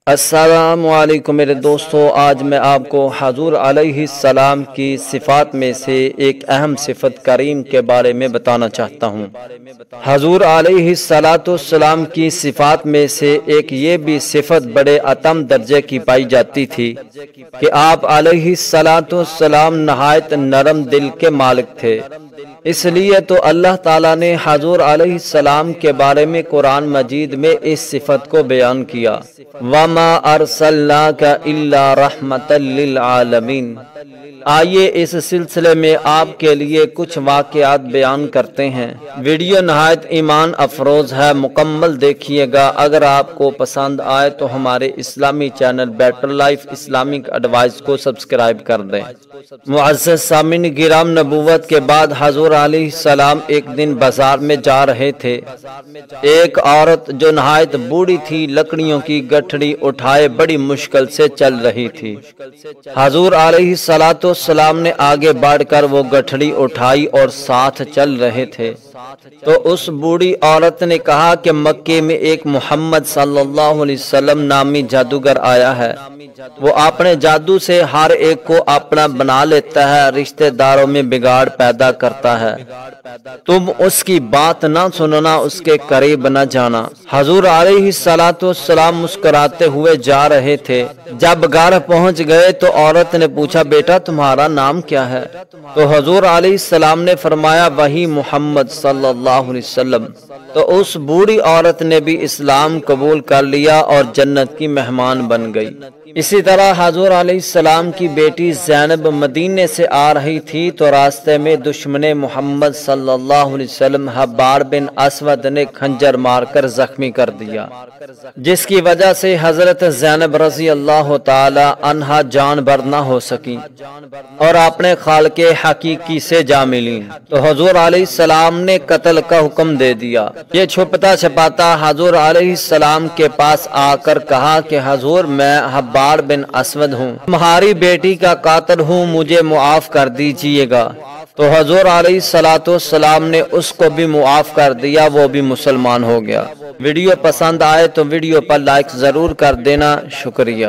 السلام علیکم میرے دوستو، آج میں آپ کو حضور علیہ السلام کی صفات میں سے ایک اہم صفت کریم کے بارے میں بتانا چاہتا ہوں۔ حضور علیہ السلام کی صفات میں سے ایک یہ بھی صفت بڑے اتم درجے کی پائی جاتی تھی کہ آپ علیہ السلام نہایت نرم دل کے مالک تھے۔ اس لیے تو اللہ تعالیٰ نے حضور علیہ السلام کے بارے میں قرآن مجید میں اس صفت کو بیان کیا، وَمَا أَرْسَلْنَاكَ إِلَّا رَحْمَةً لِّلْعَالَمِينَ۔ آئیے اس سلسلے میں آپ کے لیے کچھ واقعات بیان کرتے ہیں۔ ویڈیو نہایت ایمان افروز ہے، مکمل دیکھیے گا۔ اگر آپ کو پسند آئے تو ہمارے اسلامی channel better life Islamic advice کو سبسکرائب کر دیں۔ معزز سامعین گرام، نبوت کے بعد حضور علیہ السلام ایک دن بازار میں جا رہے تھے۔ ایک عورت جو نہایت بوڑھی تھی، لکڑیوں کی گٹھڑی اٹھائے بڑی مشکل سے چل رہی تھی۔ حضور علیہ السلام نے آگے بڑھ کر وہ گٹھڑی اٹھائی اور ساتھ چل رہے تھے۔ تو اس بوڑھی عورت نے کہا کہ مکے میں ایک محمد صلی اللہ علیہ وسلم نامی جادوگر آیا ہے۔ وہ اپنے جادو سے ہر ایک کو اپنا بنا لیتا ہے، رشتہ داروں میں بگاڑ پیدا کرتا ہے۔ تم اس کی بات نہ سننا، اس کے قریب نہ جانا۔ حضور علیہ السلام مسکراتے ہوئے جا رہے تھے۔ جب گھر پہنچ گئے تو عورت نے پوچھا، بیٹا تمہارا نام کیا ہے؟ تو حضور علیہ السلام نے فرمایا، وہی محمد صلی اللہ علیہ وسلم۔ تو اس بوڑھی عورت نے بھی اسلام قبول کر لیا اور جنت کی مہمان بن گئی۔ اسی طرح حضور علیہ السلام کی بیٹی زینب مدینے سے آ رہی تھی تو راستے میں دشمن محمد صلی اللہ علیہ وسلم حبار بن اسود نے خنجر مار کر زخمی کر دیا، جس کی وجہ سے حضرت زینب رضی اللہ تعالی عنہا جان بر نہ ہو سکی اور اپنے خالق حقیقی سے جا ملی۔ تو حضور علیہ السلام نے قتل کا حکم دے دیا۔ یہ چھپتا چھپاتا حضور علیہ السلام کے پاس آ کر کہا کہ حضور، میں حبار بن اسود ہوں، تمہاری بیٹی کا قاتل ہوں، مجھے معاف کر دیجئے گا۔ تو حضور علیہ السلام نے اس کو بھی معاف کر دیا، وہ بھی مسلمان ہو گیا۔ ویڈیو پسند آئے تو ویڈیو پر لائک ضرور کر دینا۔ شکریہ۔